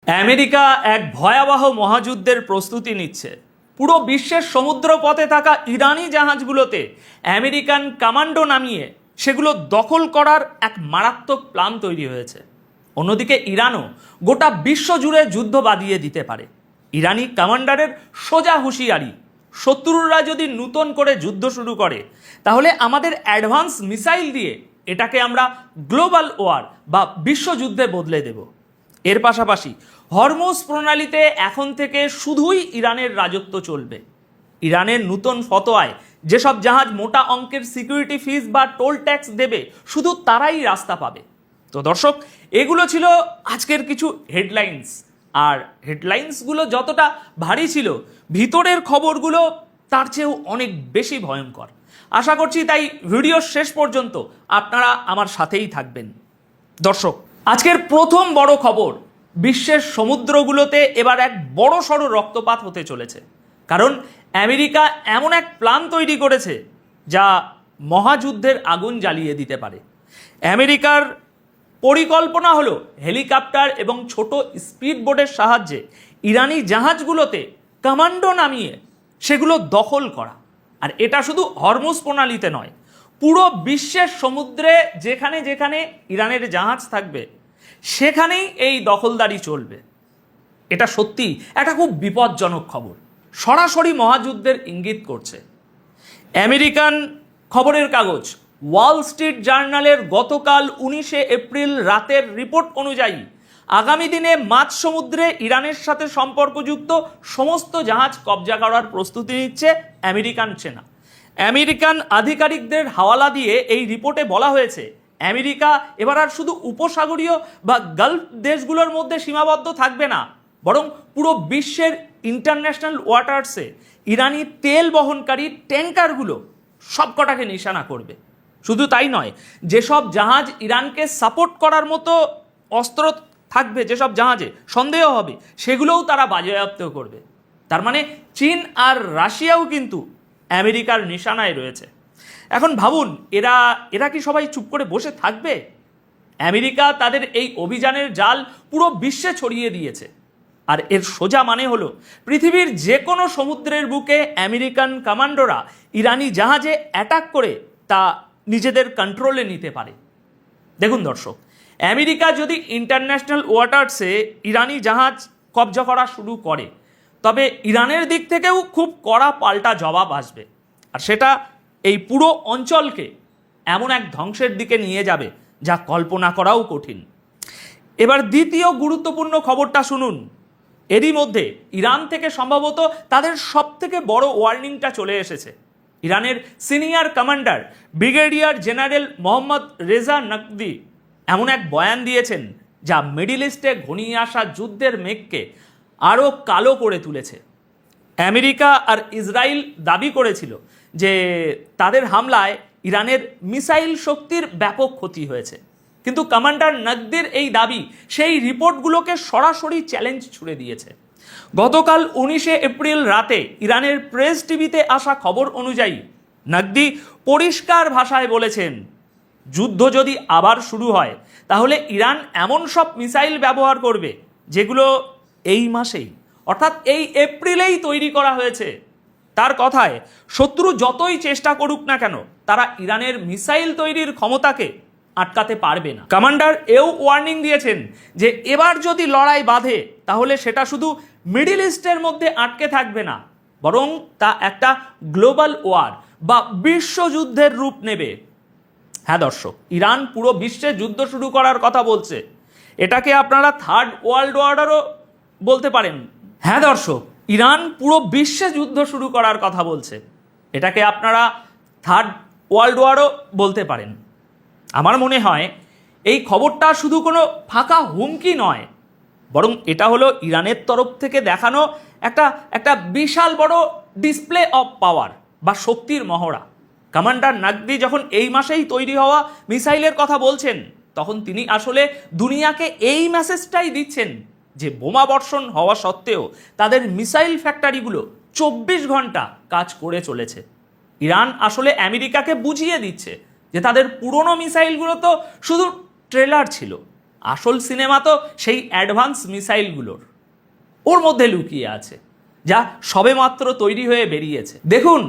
America এক ভয়াবহ মহাযুদ্ধের প্রস্তুতি নিচ্ছে। পুরো বিশ্বের সমুদ্রপথে থাকা ইরানি জাহাজগুলোতে আমেরিকান কমান্ডো নামিয়ে সেগুলো দখল করার এক মারাত্মক প্ল্যান তৈরি হয়েছে। অন্যদিকে ইরানও গোটা বিশ্ব জুড়ে যুদ্ধ বাঁধিয়ে দিতে পারে। ইরানি কমান্ডারের সোজা হুঁশিয়ারি, শত্রুরা যদি নতুন করে যুদ্ধ শুরু করে তাহলে আমাদের অ্যাডভান্স মিসাইল দিয়ে এটাকে আমরা গ্লোবাল ওয়ার বা বিশ্বযুদ্ধে বদলে দেব। এর পাশাপাশি হরমুজ প্রণালীতে এখন থেকে শুধুই ইরানের রাজত্ব চলবে। ইরানের নতুন ফতোয়ায় যেসব জাহাজ মোটা অঙ্কের সিকিউরিটি ফিস বা টোল ট্যাক্স দেবে শুধু তারাই রাস্তা পাবে। তো দর্শক, এগুলো ছিল আজকের কিছু হেডলাইন্স। আর হেডলাইন্সগুলো যতটা ভারী ছিল, ভিতরের খবরগুলো তার চেয়েও অনেক বেশি ভয়ঙ্কর। আশা করছি তাই ভিডিওর শেষ পর্যন্ত আপনারা আমার সাথেই থাকবেন। দর্শক, আজকের প্রথম বড় খবর, বিশ্বের সমুদ্রগুলোতে এবার এক বড় সড়ো রক্তপাত হতে চলেছে। কারণ আমেরিকা এমন এক প্ল্যান তৈরি করেছে যা মহাযুদ্ধের আগুন জ্বালিয়ে দিতে পারে। আমেরিকার পরিকল্পনা হলো হেলিকপ্টার এবং ছোট স্পিড বোটের সাহায্যে ইরানি জাহাজগুলোতে কমান্ডো নামিয়ে সেগুলো দখল করা। আর এটা শুধু হরমুজ প্রণালীতে নয়, পুরো বিশ্বের সমুদ্রে যেখানে যেখানে ইরানের জাহাজ থাকবে সেখানেই এই দখলদারি চলবে। এটা সত্যি একটা খুব বিপজ্জনক খবর, সরাসরি মহাযুদ্ধের ইঙ্গিত করছে। আমেরিকান খবরের কাগজ ওয়াল স্ট্রিট জার্নালের গতকাল 19 এপ্রিল রাতের রিপোর্ট অনুযায়ী আগামী দিনে মাঝ সমুদ্রে ইরানের সাথে সম্পর্কযুক্ত সমস্ত জাহাজ কবজা করার প্রস্তুতি নিচ্ছে আমেরিকান সেনা। আমেরিকান আধিকারিকদের হাওয়ালা দিয়ে এই রিপোর্টে বলা হয়েছে, আমেরিকা এবার আর শুধু উপসাগরীয় বা গালফ দেশগুলোর মধ্যে সীমাবদ্ধ থাকবে না, বরং পুরো বিশ্বের ইন্টারন্যাশনাল ওয়াটার্সে ইরানি তেল বহনকারী ট্যাঙ্কারগুলো সবকটাকে নিশানা করবে। শুধু তাই নয়, যেসব জাহাজ ইরানকে সাপোর্ট করার মতো অস্ত্র থাকবে, যেসব জাহাজে সন্দেহ হবে, সেগুলোও তারা বাজেয়াপ্ত করবে। তার মানে চীন আর রাশিয়াও কিন্তু আমেরিকার নিশানায় রয়েছে। এখন ভাবুন, এরা কি সবাই চুপ করে বসে থাকবে? আমেরিকা তাদের এই অভিযানের জাল পুরো বিশ্বে ছড়িয়ে দিয়েছে। আর এর সোজা মানে হলো, পৃথিবীর যে কোনো সমুদ্রের বুকে আমেরিকান কমান্ডোরা ইরানি জাহাজে অ্যাটাক করে তা নিজেদের কন্ট্রোলে নিতে পারে। দেখুন দর্শক, আমেরিকা যদি ইন্টারন্যাশনাল ওয়াটার্সে ইরানি জাহাজ কবজা করা শুরু করে তবে ইরানের দিক থেকেও খুব কড়া পাল্টা জবাব আসবে। আর সেটা এই পুরো অঞ্চলকে এমন এক ধ্বংসের দিকে নিয়ে যাবে যা কল্পনা করাও কঠিন। এবার দ্বিতীয় গুরুত্বপূর্ণ খবরটা শুনুন। এরই মধ্যে ইরান থেকে সম্ভবত তাদের সবথেকে বড় ওয়ার্নিংটা চলে এসেছে। ইরানের senior commander brigadier general Mohammad Reza Naqvi এমন এক বয়ান দিয়েছেন যা মিডল ইস্টে ঘনিয়ে আসা যুদ্ধের মেঘকে আরও কালো করে তুলেছে। আমেরিকা আর ইসরায়েল দাবি করেছিল যে তাদের হামলায় ইরানের মিসাইল শক্তির ব্যাপক ক্ষতি হয়েছে, কিন্তু কমান্ডার নকভির এই দাবি সেই রিপোর্টগুলোকে সরাসরি চ্যালেঞ্জ ছুড়ে দিয়েছে। গতকাল 19 এপ্রিল রাতে ইরানের প্রেস টিভিতে আসা খবর অনুযায়ী নকভি পরিষ্কার ভাষায় বলেছেন, যুদ্ধ যদি আবার শুরু হয় তাহলে ইরান এমন সব মিসাইল ব্যবহার করবে যেগুলো এই মাসেই, অর্থাৎ এই এপ্রিলেই তৈরি করা হয়েছে। তার কথায়, শত্রু যতই চেষ্টা করুক না কেন তারা ইরানের মিসাইল তৈরির ক্ষমতাকে আটকাতে পারবে না। কমান্ডার এও ওয়ার্নিং দিয়েছেন যে এবার যদি লড়াই বাঁধে তাহলে সেটা শুধু মিডল ইস্টের মধ্যে আটকে থাকবে না, বরং তা একটা গ্লোবাল ওয়ার বা বিশ্বযুদ্ধের রূপ নেবে। হ্যাঁ দর্শক, ইরান পুরো বিশ্বে যুদ্ধ শুরু করার কথা বলছে। এটাকে আপনারা থার্ড ওয়ার্ল্ড ওয়ারও বলতে পারেন। হ্যাঁ দর্শক, ইরান পুরো বিশ্বে যুদ্ধ শুরু করার কথা বলছে। এটাকে আপনারা থার্ড ওয়ার্ল্ড ওয়ারও বলতে পারেন। আমার মনে হয় এই খবরটা শুধু কোনো ফাঁকা হুমকি নয়, বরং এটা হলো ইরানের তরফ থেকে দেখানো একটা বিশাল বড় ডিসপ্লে অফ পাওয়ার বা শক্তির মহড়া। কমান্ডার নকভি যখন এই মাসেই তৈরি হওয়া মিসাইলের কথা বলছেন তখন তিনি আসলে দুনিয়াকে এই মেসেজটাই দিচ্ছেন যে বোমা বর্ষণ হওয়া সত্ত্বেও তাদের মিসাইল ফ্যাক্টরিগুলো 24 ঘন্টা কাজ করে চলেছে। ইরান আসলে আমেরিকাকে বুঝিয়ে দিচ্ছে যে তাদের পুরনো মিসাইলগুলো তো শুধু ট্রেলার ছিল, আসল সিনেমা তো সেই অ্যাডভান্স মিসাইলগুলোর, ওর মধ্যে লুকিয়ে আছে, যা সবেমাত্র তৈরি হয়ে বেরিয়েছে। দেখুন,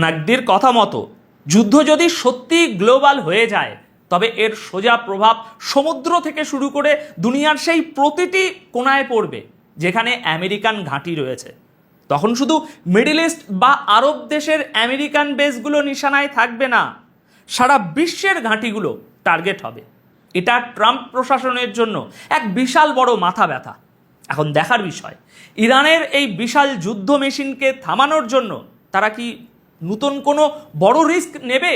নাকদির কথা মতো যুদ্ধ যদি সত্যি গ্লোবাল হয়ে যায়, তবে এর সোজা প্রভাব সমুদ্র থেকে শুরু করে দুনিয়ার সেই প্রতিটি কোণায় পড়বে যেখানে আমেরিকান ঘাঁটি রয়েছে। তখন শুধু মিডল ইস্ট বা আরব দেশের আমেরিকান বেসগুলো নিশানায় থাকবে না, সারা বিশ্বের ঘাঁটিগুলো টার্গেট হবে। এটা ট্রাম্প প্রশাসনের জন্য এক বিশাল বড় মাথা ব্যথা। এখন দেখার বিষয়, ইরানের এই বিশাল যুদ্ধ মেশিনকে থামানোর জন্য তারা কি নতুন কোনো বড় রিস্ক নেবে,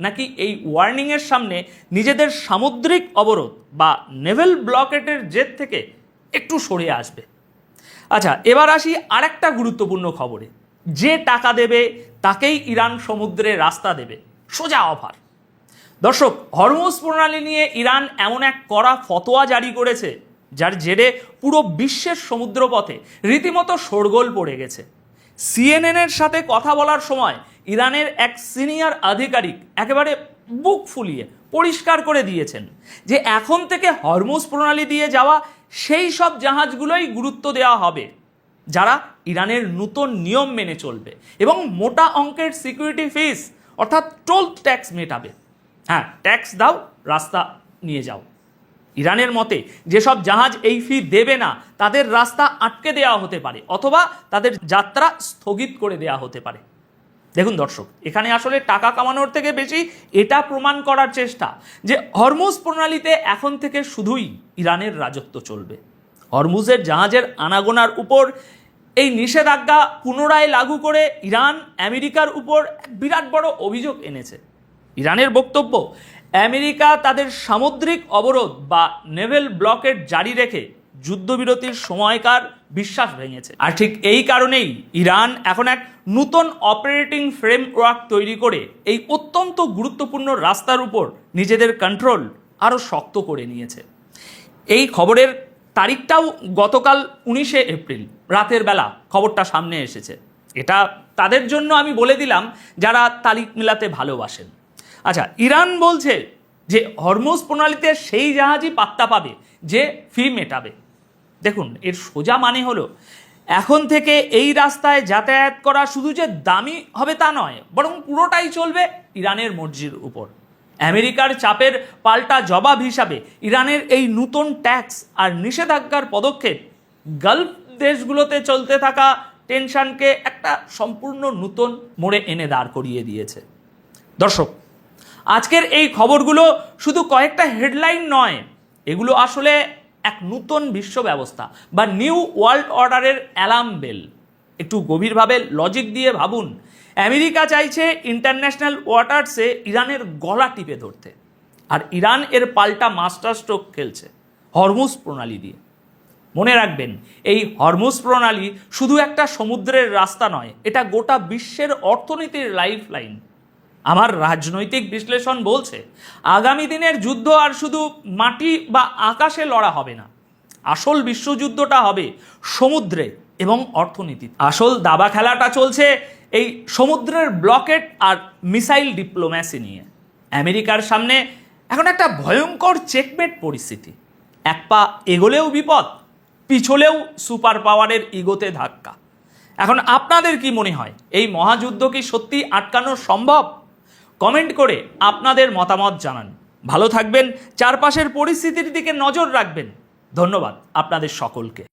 নাকি এই ওয়ার্নিংয়ের সামনে নিজেদের সামুদ্রিক অবরোধ বা নেভেল ব্লকেটের জেদ থেকে একটু সরে আসবে। আচ্ছা, এবার আসি আরেকটা গুরুত্বপূর্ণ খবরে। যে টাকা দেবে তাকেই ইরান সমুদ্রে রাস্তা দেবে, সোজা অফার। দর্শক, হরমুজ প্রণালী নিয়ে ইরান এমন এক কড়া ফতোয়া জারি করেছে যার জেরে পুরো বিশ্বের সমুদ্রপথে রীতিমতো শোরগোল পড়ে গেছে। সিএনএনের সাথে কথা বলার সময় ইরানের এক সিনিয়র আধিকারিক একেবারে বুক ফুলিয়ে পরিষ্কার করে দিয়েছেন যে এখন থেকে হরমুজ প্রণালী দিয়ে যাওয়া সেই সব জাহাজগুলোই গুরুত্ব দেওয়া হবে যারা ইরানের নতুন নিয়ম মেনে চলবে এবং মোটা অঙ্কের সিকিউরিটি ফিস অর্থাৎ টোল ট্যাক্স মেটাবে। হ্যাঁ, ট্যাক্স দাও, রাস্তা নিয়ে যাও। ইরানের মতে যেসব জাহাজ এই ফি দেবে না তাদের রাস্তা আটকে দেওয়া হতে পারে অথবা তাদের যাত্রা স্থগিত করে দেওয়া হতে পারে। দেখুন দর্শক, এখানে আসলে টাকা কামানোর থেকে বেশি এটা প্রমাণ করার চেষ্টা যে হরমুজ প্রণালীতে এখন থেকে শুধুই ইরানের রাজত্ব চলবে। হরমুজের জাহাজের আনাগোনার উপর এই নিষেধাজ্ঞা পুনরায় লাগু করে ইরান আমেরিকার উপর বিরাট বড় অভিযোগ এনেছে। ইরানের বক্তব্য, আমেরিকা তাদের সামুদ্রিক অবরোধ বা নেভেল ব্লকেট জারি রেখে যুদ্ধবিরতির সময়কার বিশ্বাস ভেঙেছে। আর ঠিক এই কারণেই ইরান এখন এক নতুন অপারেটিং ফ্রেমওয়ার্ক তৈরি করে এই অত্যন্ত গুরুত্বপূর্ণ রাস্তার উপর নিজেদের কন্ট্রোল আরও শক্ত করে নিয়েছে। এই খবরের তারিখটাও গতকাল 19শে এপ্রিল রাতের বেলা খবরটা সামনে এসেছে। এটা তাদের জন্য আমি বলে দিলাম যারা তারিখ মিলাতে ভালোবাসেন। আচ্ছা, ইরান বলছে যে হরমুজ প্রণালীতে সেই জাহাজই পাত্তা পাবে যে ফি মেটাবে। দেখুন, এর সোজা মানে হলো এখন থেকে এই রাস্তায় যাতায়াত করা শুধু যে দামি হবে তা নয়, বরং পুরোটাই চলবে ইরানের মর্জির উপর। আমেরিকার চাপের পাল্টা জবাব হিসাবে ইরানের এই নতুন ট্যাক্স আর নিষেধাজ্ঞার পদক্ষেপ গালফ দেশগুলোতে চলতে থাকা টেনশনকে একটা সম্পূর্ণ নতুন মোড়ে এনে দাঁড় করিয়ে দিয়েছে। দর্শক, আজকের এই খবরগুলো শুধু কয়েকটা হেডলাইন নয়, এগুলো আসলে এক নতুন বিশ্ব ব্যবস্থা বা নিউ ওয়ার্ল্ড অর্ডারের অ্যালার্ম বেল। একটু গভীরভাবে লজিক দিয়ে ভাবুন, আমেরিকা চাইছে ইন্টারন্যাশনাল ওয়াটার্সে ইরানের গলা টিপে ধরতে, আর ইরান এর পাল্টা মাস্টার স্ট্রোক খেলছে হরমুজ প্রণালী দিয়ে। মনে রাখবেন, এই হরমুজ প্রণালী শুধু একটা সমুদ্রের রাস্তা নয়, এটা গোটা বিশ্বের অর্থনীতির লাইফ লাইন। আমার রাজনৈতিক বিশ্লেষণ বলছে আগামী দিনের যুদ্ধ আর শুধু মাটি বা আকাশে লড়া হবে না, আসল বিশ্বযুদ্ধটা হবে সমুদ্রে এবং অর্থনীতি। আসল দাবা খেলাটা চলছে এই সমুদ্রের ব্লকেট আর মিসাইল ডিপ্লোম্যাসি নিয়ে। আমেরিকার সামনে এখন একটা ভয়ঙ্কর চেকমেট পরিস্থিতি। এক পা এগোলেও বিপদ, পিছলেও সুপার পাওয়ারের ইগোতে ধাক্কা। এখন আপনাদের কি মনে হয়, এই মহাযুদ্ধ কি সত্যি আটকানো সম্ভব? কমেন্ট করে আপনাদের মতামত জানান। ভালো থাকবেন, চারপাশের পরিস্থিতির দিকে নজর রাখবেন। ধন্যবাদ আপনাদের সকলকে।